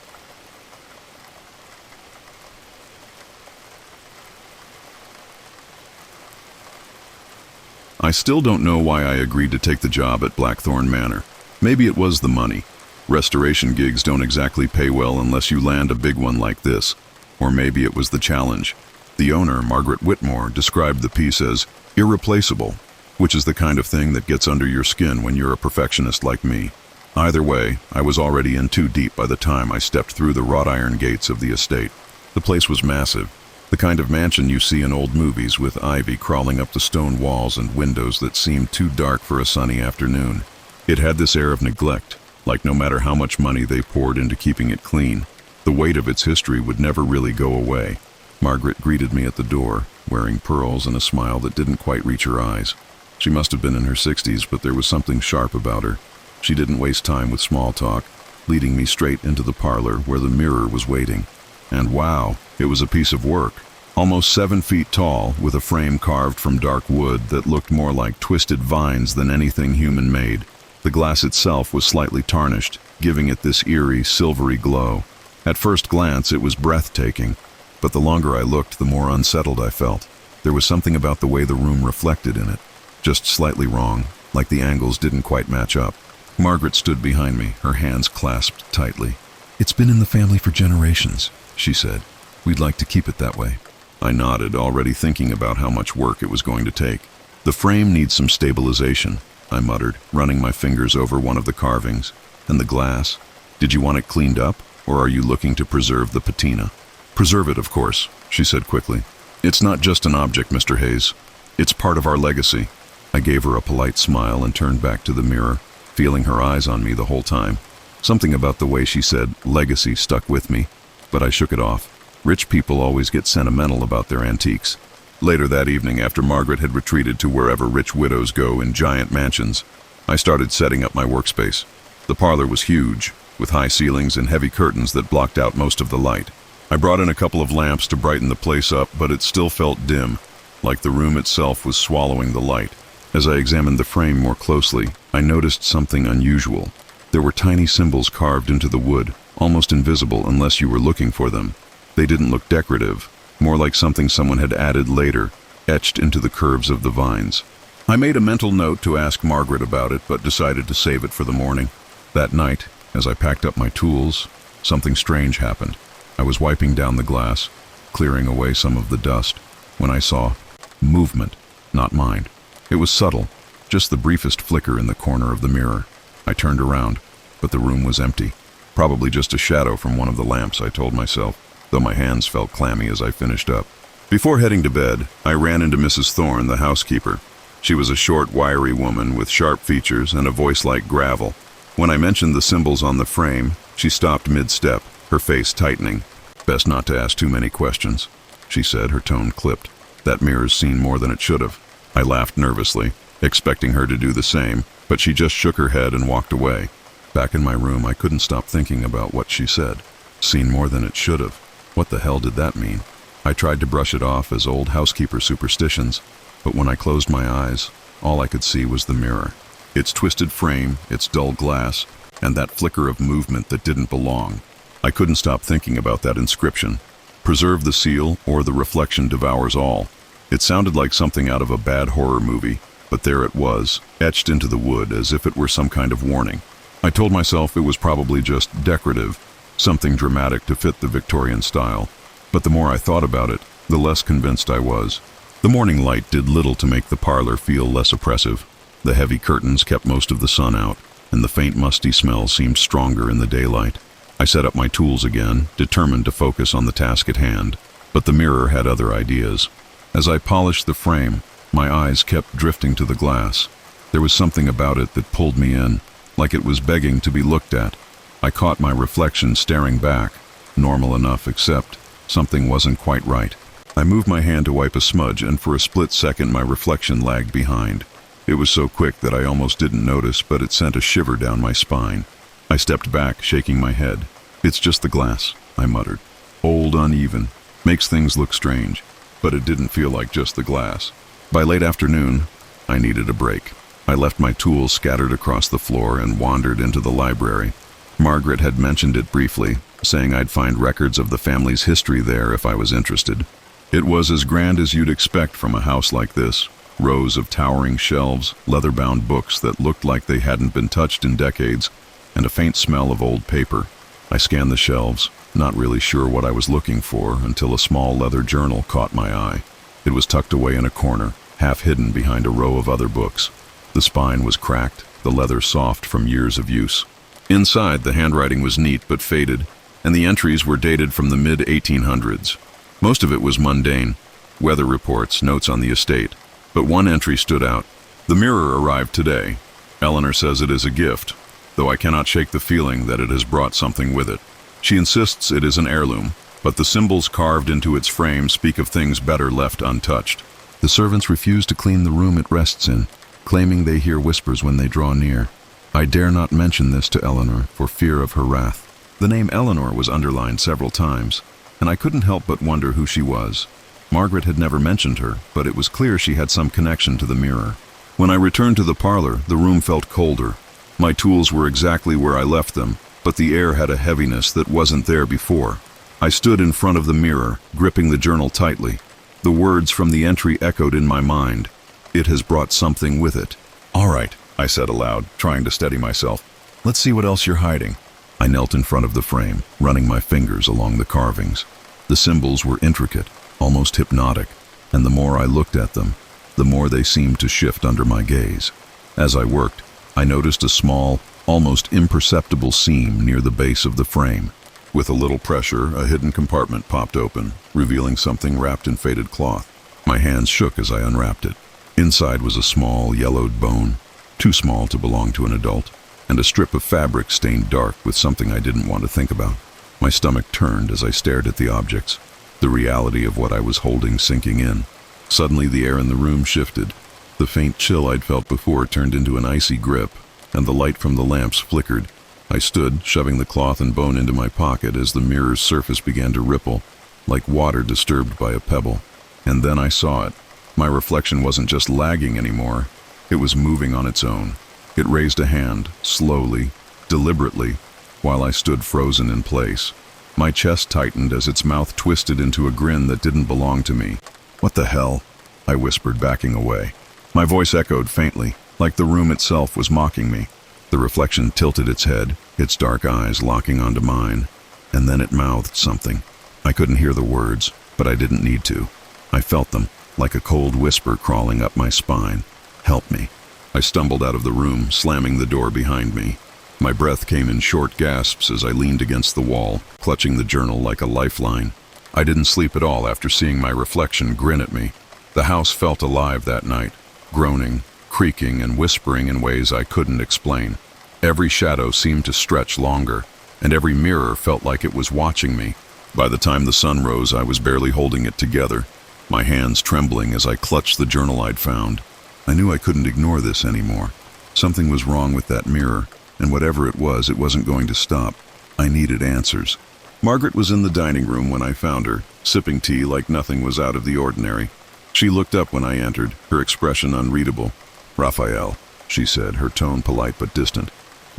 A: I still don't know why I agreed to take the job at Blackthorn Manor. Maybe it was the money. Restoration gigs don't exactly pay well unless you land a big one like this. Or maybe it was the challenge. The owner, Margaret Whitmore, described the piece as irreplaceable, which is the kind of thing that gets under your skin when you're a perfectionist like me. Either way, I was already in too deep by the time I stepped through the wrought iron gates of the estate. The place was massive, the kind of mansion you see in old movies with ivy crawling up the stone walls and windows that seemed too dark for a sunny afternoon. It had this air of neglect, like no matter how much money they poured into keeping it clean, the weight of its history would never really go away. Margaret greeted me at the door, wearing pearls and a smile that didn't quite reach her eyes. She must have been in her 60s, but there was something sharp about her. She didn't waste time with small talk, leading me straight into the parlor where the mirror was waiting. And wow, it was a piece of work. Almost 7 feet tall, with a frame carved from dark wood that looked more like twisted vines than anything human-made. The glass itself was slightly tarnished, giving it this eerie, silvery glow. At first glance, it was breathtaking, but the longer I looked, the more unsettled I felt. There was something about the way the room reflected in it, just slightly wrong, like the angles didn't quite match up. Margaret stood behind me, her hands clasped tightly. "It's been in the family for generations," she said. "We'd like to keep it that way." I nodded, already thinking about how much work it was going to take. "The frame needs some stabilization," I muttered, running my fingers over one of the carvings. "And the glass? Did you want it cleaned up, or are you looking to preserve the patina?" "Preserve it, of course," she said quickly. "It's not just an object, Mr. Hayes. It's part of our legacy." I gave her a polite smile and turned back to the mirror, feeling her eyes on me the whole time. Something about the way she said legacy stuck with me, but I shook it off. Rich people always get sentimental about their antiques. Later that evening, after Margaret had retreated to wherever rich widows go in giant mansions, I started setting up my workspace. The parlor was huge, with high ceilings and heavy curtains that blocked out most of the light. I brought in a couple of lamps to brighten the place up, but it still felt dim, like the room itself was swallowing the light. As I examined the frame more closely, I noticed something unusual. There were tiny symbols carved into the wood, almost invisible unless you were looking for them. They didn't look decorative, more like something someone had added later, etched into the curves of the vines. I made a mental note to ask Margaret about it, but decided to save it for the morning. That night, as I packed up my tools, something strange happened. I was wiping down the glass, clearing away some of the dust, when I saw movement, not mine. It was subtle, just the briefest flicker in the corner of the mirror. I turned around, but the room was empty. Probably just a shadow from one of the lamps, I told myself, though my hands felt clammy as I finished up. Before heading to bed, I ran into Mrs. Thorne, the housekeeper. She was a short, wiry woman with sharp features and a voice like gravel. When I mentioned the symbols on the frame, she stopped mid-step, her face tightening. "Best not to ask too many questions," she said, her tone clipped. "That mirror's seen more than it should have." I laughed nervously, expecting her to do the same, but she just shook her head and walked away. Back in my room, I couldn't stop thinking about what she said. Seen more than it should have. What the hell did that mean? I tried to brush it off as old housekeeper superstitions, but when I closed my eyes, all I could see was the mirror. Its twisted frame, its dull glass, and that flicker of movement that didn't belong. I couldn't stop thinking about that inscription. Preserve the seal, or the reflection devours all. It sounded like something out of a bad horror movie, but there it was, etched into the wood as if it were some kind of warning. I told myself it was probably just decorative, something dramatic to fit the Victorian style. But the more I thought about it, the less convinced I was. The morning light did little to make the parlor feel less oppressive. The heavy curtains kept most of the sun out, and the faint musty smell seemed stronger in the daylight. I set up my tools again, determined to focus on the task at hand, but the mirror had other ideas. As I polished the frame, my eyes kept drifting to the glass. There was something about it that pulled me in, like it was begging to be looked at. I caught my reflection staring back, normal enough except something wasn't quite right. I moved my hand to wipe a smudge, and for a split second my reflection lagged behind. It was so quick that I almost didn't notice, but it sent a shiver down my spine. I stepped back, shaking my head. "It's just the glass," I muttered. "Old, uneven, makes things look strange." But it didn't feel like just the glass. By late afternoon, I needed a break. I left my tools scattered across the floor and wandered into the library. Margaret had mentioned it briefly, saying I'd find records of the family's history there if I was interested. It was as grand as you'd expect from a house like this. Rows of towering shelves, leather-bound books that looked like they hadn't been touched in decades, and a faint smell of old paper. I scanned the shelves, not really sure what I was looking for, until a small leather journal caught my eye. It was tucked away in a corner, half hidden behind a row of other books. The spine was cracked, the leather soft from years of use. Inside, the handwriting was neat but faded, and the entries were dated from the mid-1800s. Most of it was mundane, weather reports, notes on the estate, but one entry stood out. "The mirror arrived today. Eleanor says it is a gift, though I cannot shake the feeling that it has brought something with it. She insists it is an heirloom, but the symbols carved into its frame speak of things better left untouched. The servants refuse to clean the room it rests in, claiming they hear whispers when they draw near. I dare not mention this to Eleanor for fear of her wrath." The name Eleanor was underlined several times, and I couldn't help but wonder who she was. Margaret had never mentioned her, but it was clear she had some connection to the mirror. When I returned to the parlor, the room felt colder. My tools were exactly where I left them, but the air had a heaviness that wasn't there before. I stood in front of the mirror, gripping the journal tightly. The words from the entry echoed in my mind. "It has brought something with it." "All right," I said aloud, trying to steady myself. "Let's see what else you're hiding." I knelt in front of the frame, running my fingers along the carvings. The symbols were intricate, almost hypnotic, and the more I looked at them, the more they seemed to shift under my gaze. As I worked, I noticed a small, almost imperceptible seam near the base of the frame. With a little pressure, a hidden compartment popped open, revealing something wrapped in faded cloth. My hands shook as I unwrapped it. Inside was a small, yellowed bone, too small to belong to an adult, and a strip of fabric stained dark with something I didn't want to think about. My stomach turned as I stared at the objects, the reality of what I was holding sinking in. Suddenly the air in the room shifted. The faint chill I'd felt before turned into an icy grip, and the light from the lamps flickered. I stood, shoving the cloth and bone into my pocket as the mirror's surface began to ripple, like water disturbed by a pebble. And then I saw it. My reflection wasn't just lagging anymore. It was moving on its own. It raised a hand, slowly, deliberately, while I stood frozen in place. My chest tightened as its mouth twisted into a grin that didn't belong to me. "What the hell?" I whispered, backing away. My voice echoed faintly, like the room itself was mocking me. The reflection tilted its head, its dark eyes locking onto mine, and then it mouthed something. I couldn't hear the words, but I didn't need to. I felt them, like a cold whisper crawling up my spine. "Help me." I stumbled out of the room, slamming the door behind me. My breath came in short gasps as I leaned against the wall, clutching the journal like a lifeline. I didn't sleep at all after seeing my reflection grin at me. The house felt alive that night, groaning, creaking, and whispering in ways I couldn't explain. Every shadow seemed to stretch longer, and every mirror felt like it was watching me. By the time the sun rose, I was barely holding it together, my hands trembling as I clutched the journal I'd found. I knew I couldn't ignore this anymore. Something was wrong with that mirror, and whatever it wasn't going to stop. I needed answers. Margaret was in the dining room when I found her, sipping tea like nothing was out of the ordinary. She looked up when I entered, her expression unreadable. "Raphael," she said, her tone polite but distant.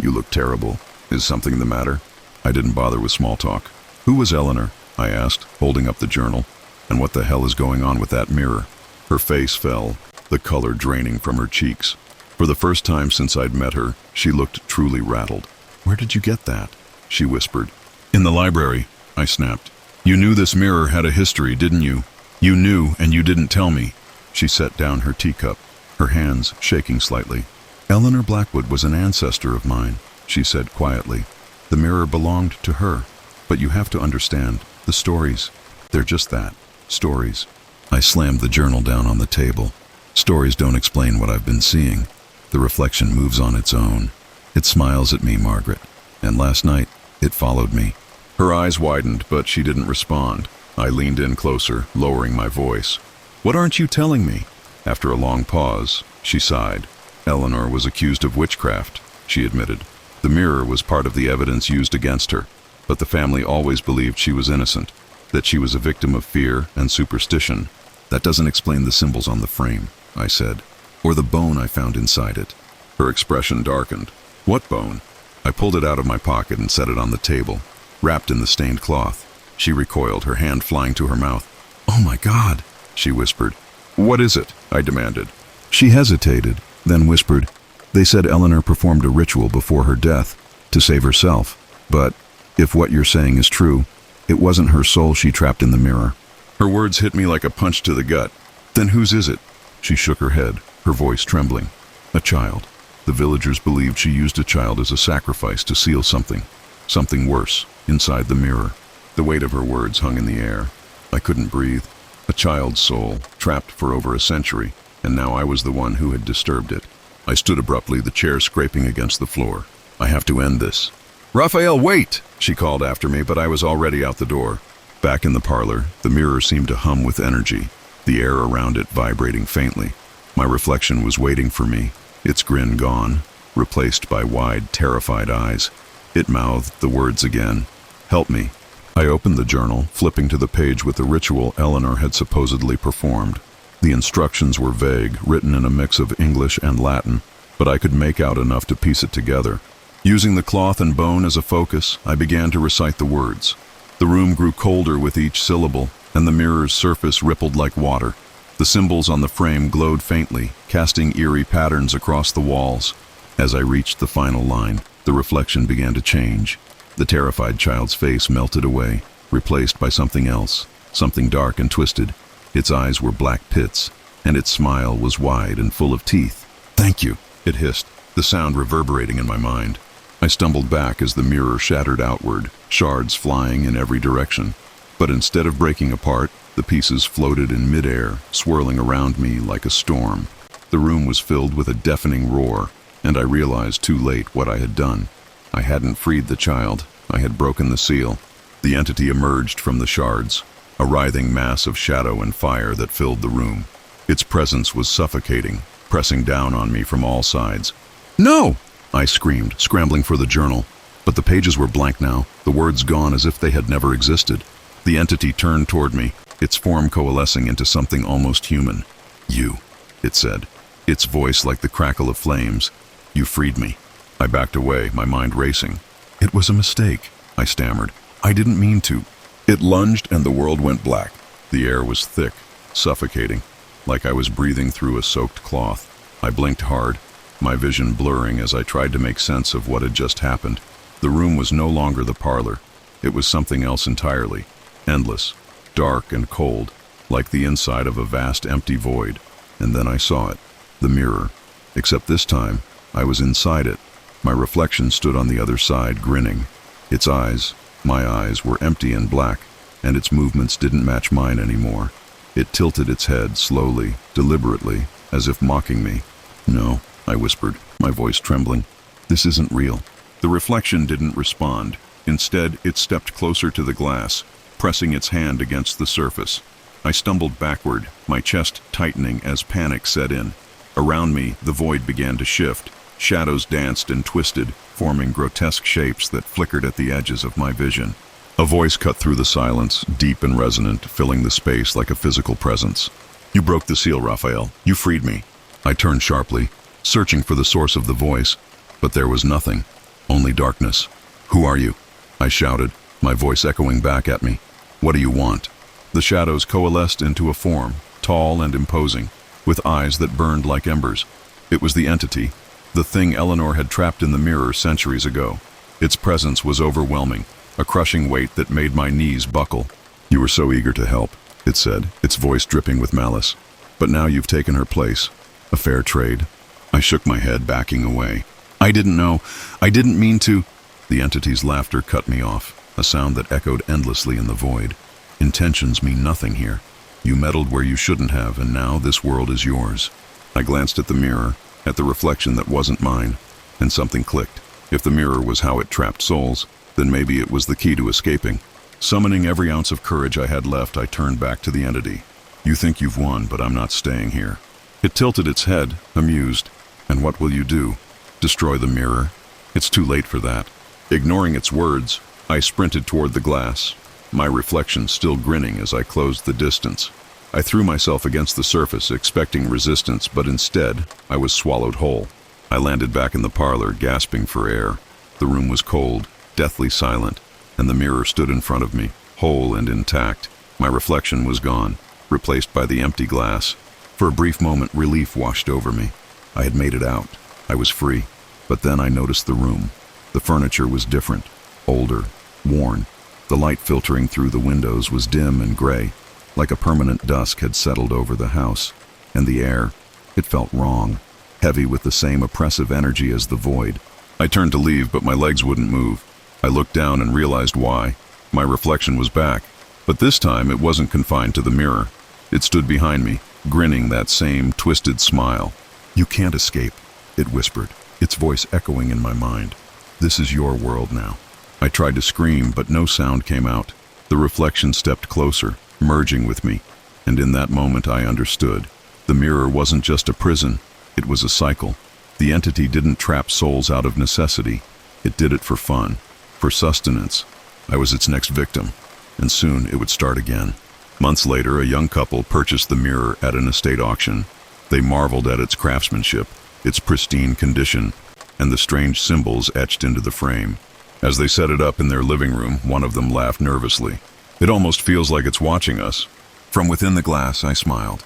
A: "You look terrible. Is something the matter?" I didn't bother with small talk. "Who was Eleanor?" I asked, holding up the journal. "And what the hell is going on with that mirror?" Her face fell, the color draining from her cheeks. For the first time since I'd met her, she looked truly rattled. "Where did you get that?" she whispered. "In the library," I snapped. "You knew this mirror had a history, didn't you? You knew, and you didn't tell me." She set down her teacup, her hands shaking slightly. "Eleanor Blackwood was an ancestor of mine," she said quietly. "The mirror belonged to her. But you have to understand, the stories, they're just that, stories." I slammed the journal down on the table. "Stories don't explain what I've been seeing. The reflection moves on its own. It smiles at me, Margaret. And last night, it followed me." Her eyes widened, but she didn't respond. I leaned in closer, lowering my voice. "What aren't you telling me?" After a long pause, she sighed. "Eleanor was accused of witchcraft," she admitted. "The mirror was part of the evidence used against her, but the family always believed she was innocent, that she was a victim of fear and superstition. That doesn't explain the symbols on the frame," I said, "or the bone I found inside it." Her expression darkened. "What bone?" I pulled it out of my pocket and set it on the table, wrapped in the stained cloth. She recoiled, her hand flying to her mouth. "Oh my God," she whispered. "What is it?" I demanded. She hesitated, then whispered, "They said Eleanor performed a ritual before her death, to save herself. But, if what you're saying is true, it wasn't her soul she trapped in the mirror." Her words hit me like a punch to the gut. "Then whose is it?" She shook her head, her voice trembling. "A child. The villagers believed she used a child as a sacrifice to seal something worse, inside the mirror." The weight of her words hung in the air. I couldn't breathe. A child's soul, trapped for over a century, and now I was the one who had disturbed it. I stood abruptly, the chair scraping against the floor. "I have to end this." "Raphael, wait!" she called after me, but I was already out the door. Back in the parlor, the mirror seemed to hum with energy, the air around it vibrating faintly. My reflection was waiting for me, its grin gone, replaced by wide, terrified eyes. It mouthed the words again. "Help me." I opened the journal, flipping to the page with the ritual Eleanor had supposedly performed. The instructions were vague, written in a mix of English and Latin, but I could make out enough to piece it together. Using the cloth and bone as a focus, I began to recite the words. The room grew colder with each syllable, and the mirror's surface rippled like water. The symbols on the frame glowed faintly, casting eerie patterns across the walls. As I reached the final line, the reflection began to change. The terrified child's face melted away, replaced by something else, something dark and twisted. Its eyes were black pits, and its smile was wide and full of teeth. "Thank you," it hissed, the sound reverberating in my mind. I stumbled back as the mirror shattered outward, shards flying in every direction. But instead of breaking apart, the pieces floated in midair, swirling around me like a storm. The room was filled with a deafening roar, and I realized too late what I had done. I hadn't freed the child. I had broken the seal. The entity emerged from the shards, a writhing mass of shadow and fire that filled the room. Its presence was suffocating, pressing down on me from all sides. "No!" I screamed, scrambling for the journal. But the pages were blank now, the words gone as if they had never existed. The entity turned toward me, its form coalescing into something almost human. "You," it said, its voice like the crackle of flames. "You freed me." I backed away, my mind racing. "It was a mistake," I stammered. "I didn't mean to." It lunged and the world went black. The air was thick, suffocating, like I was breathing through a soaked cloth. I blinked hard, my vision blurring as I tried to make sense of what had just happened. The room was no longer the parlor. It was something else entirely. Endless, dark and cold, like the inside of a vast empty void. And then I saw it, the mirror. Except this time, I was inside it. My reflection stood on the other side, grinning. Its eyes, my eyes, were empty and black, and its movements didn't match mine anymore. It tilted its head slowly, deliberately, as if mocking me. "No," I whispered, my voice trembling. "This isn't real." The reflection didn't respond. Instead, it stepped closer to the glass, pressing its hand against the surface. I stumbled backward, my chest tightening as panic set in. Around me, the void began to shift. Shadows danced and twisted, forming grotesque shapes that flickered at the edges of my vision. A voice cut through the silence, deep and resonant, filling the space like a physical presence. "You broke the seal, Raphael. You freed me." I turned sharply, searching for the source of the voice, but there was nothing, only darkness. "Who are you?" I shouted, my voice echoing back at me. "What do you want?" The shadows coalesced into a form, tall and imposing, with eyes that burned like embers. It was the entity, the thing Eleanor had trapped in the mirror centuries ago. Its presence was overwhelming, a crushing weight that made my knees buckle. "You were so eager to help," it said, its voice dripping with malice. "But now you've taken her place. A fair trade." I shook my head, backing away. "I didn't know. I didn't mean to." The entity's laughter cut me off, a sound that echoed endlessly in the void. "Intentions mean nothing here. You meddled where you shouldn't have, and now this world is yours." I glanced at the mirror, at the reflection that wasn't mine, and something clicked. If the mirror was how it trapped souls, then maybe it was the key to escaping. Summoning every ounce of courage I had left, I turned back to the entity. "You think you've won, but I'm not staying here." It tilted its head, amused. "And what will you do? Destroy the mirror?" "It's too late for that." Ignoring its words, I sprinted toward the glass, my reflection still grinning as I closed the distance. I threw myself against the surface, expecting resistance, but instead, I was swallowed whole. I landed back in the parlor, gasping for air. The room was cold, deathly silent, and the mirror stood in front of me, whole and intact. My reflection was gone, replaced by the empty glass. For a brief moment, relief washed over me. I had made it out. I was free. But then I noticed the room. The furniture was different, older, worn. The light filtering through the windows was dim and gray, like a permanent dusk had settled over the house. And the air, it felt wrong, heavy with the same oppressive energy as the void. I turned to leave, but my legs wouldn't move. I looked down and realized why. My reflection was back, but this time it wasn't confined to the mirror. It stood behind me, grinning that same twisted smile. "You can't escape," it whispered, its voice echoing in my mind. "This is your world now." I tried to scream, but no sound came out. The reflection stepped closer, merging with me, and in that moment I understood. The mirror wasn't just a prison, it was a cycle. The entity didn't trap souls out of necessity. It did it for fun, for sustenance. I was its next victim, and soon it would start again. Months later, a young couple purchased the mirror at an estate auction. They marveled at its craftsmanship, its pristine condition, and the strange symbols etched into the frame. As they set it up in their living room, one of them laughed nervously. "It almost feels like it's watching us." From within the glass, I smiled.